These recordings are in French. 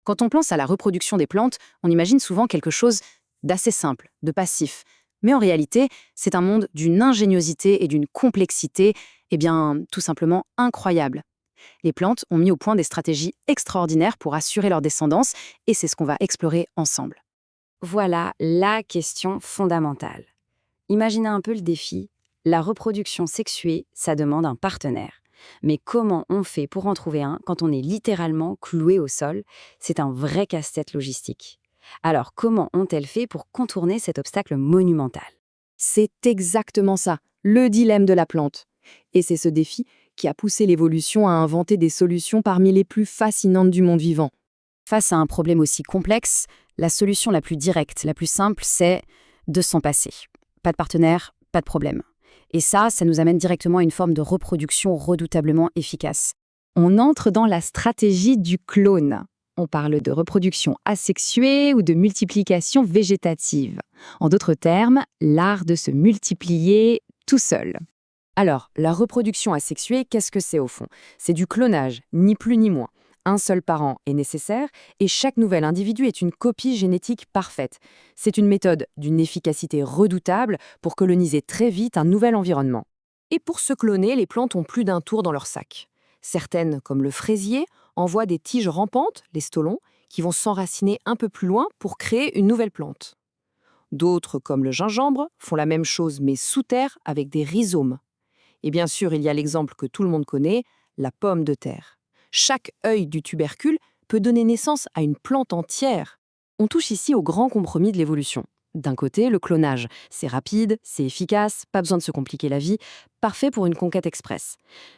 Quand on pense à la reproduction des plantes, on imagine souvent quelque chose d'assez simple, de passif. Mais en réalité, c'est un monde d'une ingéniosité et d'une complexité, tout simplement incroyable. Les plantes ont mis au point des stratégies extraordinaires pour assurer leur descendance, et c'est ce qu'on va explorer ensemble. Voilà la question fondamentale. Imaginez un peu le défi. La reproduction sexuée, ça demande un partenaire. Mais comment on fait pour en trouver un quand on est littéralement cloué au sol? C'est un vrai casse-tête logistique. Alors, comment ont-elles fait pour contourner cet obstacle monumental? C'est exactement ça, le dilemme de la plante. Et c'est ce défi qui a poussé l'évolution à inventer des solutions parmi les plus fascinantes du monde vivant. Face à un problème aussi complexe, la solution la plus directe, la plus simple, c'est de s'en passer. Pas de partenaire, pas de problème. Et ça nous amène directement à une forme de reproduction redoutablement efficace. On entre dans la stratégie du clone. On parle de reproduction asexuée ou de multiplication végétative. En d'autres termes, l'art de se multiplier tout seul. Alors, la reproduction asexuée, qu'est-ce que c'est au fond? C'est du clonage, ni plus ni moins. Un seul parent est nécessaire et chaque nouvel individu est une copie génétique parfaite. C'est une méthode d'une efficacité redoutable pour coloniser très vite un nouvel environnement. Et pour se cloner, les plantes ont plus d'un tour dans leur sac. Certaines, comme le fraisier, envoient des tiges rampantes, les stolons, qui vont s'enraciner un peu plus loin pour créer une nouvelle plante. D'autres, comme le gingembre, font la même chose mais sous terre avec des rhizomes. Et bien sûr, il y a l'exemple que tout le monde connaît, la pomme de terre. Chaque œil du tubercule peut donner naissance à une plante entière. On touche ici au grand compromis de l'évolution. D'un côté, le clonage. C'est rapide, c'est efficace, pas besoin de se compliquer la vie, parfait pour une conquête express.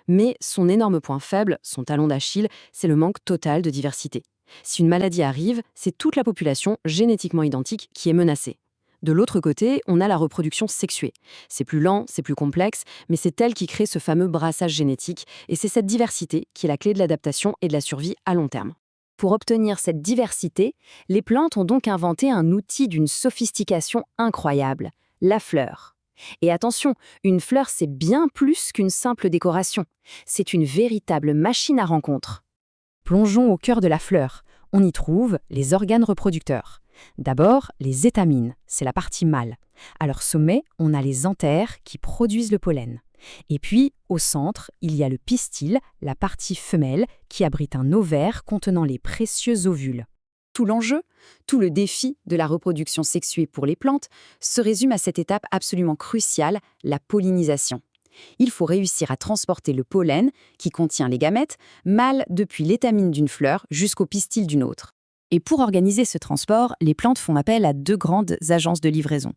Mais son énorme point faible, son talon d'Achille, c'est le manque total de diversité. Si une maladie arrive, c'est toute la population génétiquement identique qui est menacée. De l'autre côté, on a la reproduction sexuée. C'est plus lent, c'est plus complexe, mais c'est elle qui crée ce fameux brassage génétique, et c'est cette diversité qui est la clé de l'adaptation et de la survie à long terme. Pour obtenir cette diversité, les plantes ont donc inventé un outil d'une sophistication incroyable, la fleur. Et attention, une fleur, c'est bien plus qu'une simple décoration. C'est une véritable machine à rencontre. Plongeons au cœur de la fleur. On y trouve les organes reproducteurs. D'abord, les étamines, c'est la partie mâle. À leur sommet, on a les anthères qui produisent le pollen. Et puis, au centre, il y a le pistil, la partie femelle, qui abrite un ovaire contenant les précieux ovules. Tout l'enjeu, tout le défi de la reproduction sexuée pour les plantes se résume à cette étape absolument cruciale, la pollinisation. Il faut réussir à transporter le pollen, qui contient les gamètes, mâles depuis l'étamine d'une fleur jusqu'au pistil d'une autre. Et pour organiser ce transport, les plantes font appel à deux grandes agences de livraison.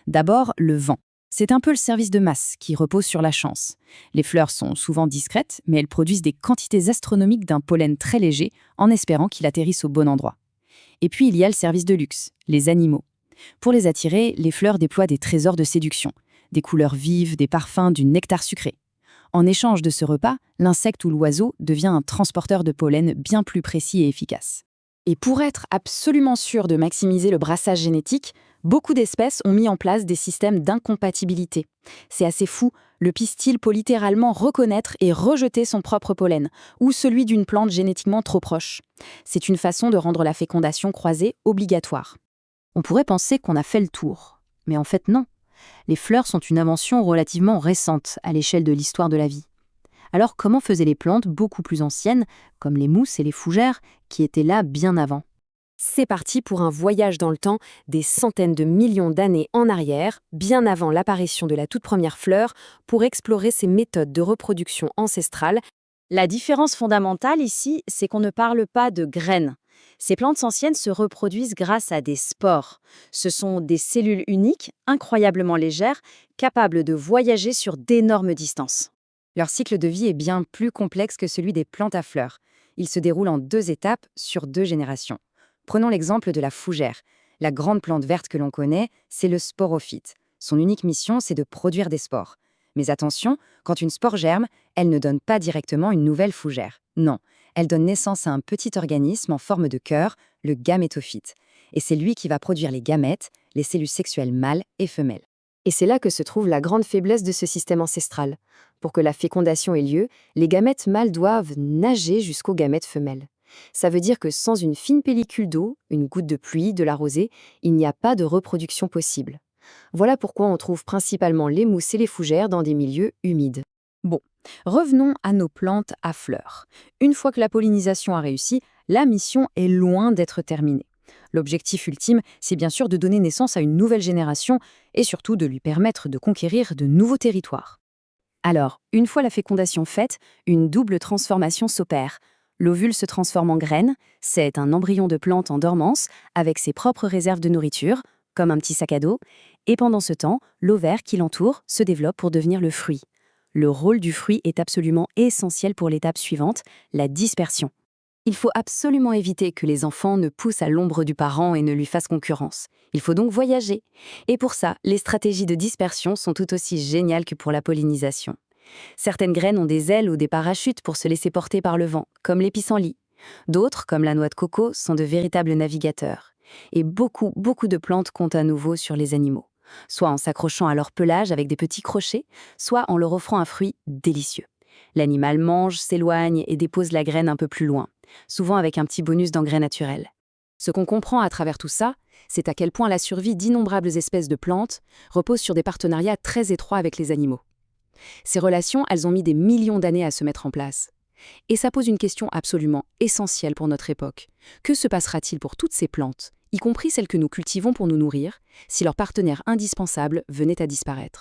D'abord, le vent. C'est un peu le service de masse qui repose sur la chance. Les fleurs sont souvent discrètes, mais elles produisent des quantités astronomiques d'un pollen très léger en espérant qu'il atterrisse au bon endroit. Et puis il y a le service de luxe, les animaux. Pour les attirer, les fleurs déploient des trésors de séduction, des couleurs vives, des parfums, du nectar sucré. En échange de ce repas, l'insecte ou l'oiseau devient un transporteur de pollen bien plus précis et efficace. Et pour être absolument sûr de maximiser le brassage génétique, beaucoup d'espèces ont mis en place des systèmes d'incompatibilité. C'est assez fou, le pistil peut littéralement reconnaître et rejeter son propre pollen, ou celui d'une plante génétiquement trop proche. C'est une façon de rendre la fécondation croisée obligatoire. On pourrait penser qu'on a fait le tour, mais en fait non. Les fleurs sont une invention relativement récente à l'échelle de l'histoire de la vie. Alors comment faisaient les plantes beaucoup plus anciennes, comme les mousses et les fougères, qui étaient là bien avant? C'est parti pour un voyage dans le temps des centaines de millions d'années en arrière, bien avant l'apparition de la toute première fleur, pour explorer ces méthodes de reproduction ancestrale. La différence fondamentale ici, c'est qu'on ne parle pas de graines. Ces plantes anciennes se reproduisent grâce à des spores. Ce sont des cellules uniques, incroyablement légères, capables de voyager sur d'énormes distances. Leur cycle de vie est bien plus complexe que celui des plantes à fleurs. Il se déroule en 2 étapes sur 2 générations. Prenons l'exemple de la fougère. La grande plante verte que l'on connaît, c'est le sporophyte. Son unique mission, c'est de produire des spores. Mais attention, quand une spore germe, elle ne donne pas directement une nouvelle fougère. Non, elle donne naissance à un petit organisme en forme de cœur, le gamétophyte. Et c'est lui qui va produire les gamètes, les cellules sexuelles mâles et femelles. Et c'est là que se trouve la grande faiblesse de ce système ancestral. Pour que la fécondation ait lieu, les gamètes mâles doivent nager jusqu'aux gamètes femelles. Ça veut dire que sans une fine pellicule d'eau, une goutte de pluie, de la rosée, il n'y a pas de reproduction possible. Voilà pourquoi on trouve principalement les mousses et les fougères dans des milieux humides. Bon, revenons à nos plantes à fleurs. Une fois que la pollinisation a réussi, la mission est loin d'être terminée. L'objectif ultime, c'est bien sûr de donner naissance à une nouvelle génération et surtout de lui permettre de conquérir de nouveaux territoires. Alors, une fois la fécondation faite, une double transformation s'opère. L'ovule se transforme en graine, c'est un embryon de plante en dormance, avec ses propres réserves de nourriture, comme un petit sac à dos, et pendant ce temps, l'ovaire qui l'entoure se développe pour devenir le fruit. Le rôle du fruit est absolument essentiel pour l'étape suivante, la dispersion. Il faut absolument éviter que les enfants ne poussent à l'ombre du parent et ne lui fassent concurrence. Il faut donc voyager. Et pour ça, les stratégies de dispersion sont tout aussi géniales que pour la pollinisation. Certaines graines ont des ailes ou des parachutes pour se laisser porter par le vent, comme les pissenlits. D'autres, comme la noix de coco, sont de véritables navigateurs. Et beaucoup de plantes comptent à nouveau sur les animaux, soit en s'accrochant à leur pelage avec des petits crochets, soit en leur offrant un fruit délicieux. L'animal mange, s'éloigne et dépose la graine un peu plus loin, souvent avec un petit bonus d'engrais naturel. Ce qu'on comprend à travers tout ça, c'est à quel point la survie d'innombrables espèces de plantes repose sur des partenariats très étroits avec les animaux. Ces relations, elles ont mis des millions d'années à se mettre en place. Et ça pose une question absolument essentielle pour notre époque. Que se passera-t-il pour toutes ces plantes, y compris celles que nous cultivons pour nous nourrir, si leurs partenaires indispensables venaient à disparaître ?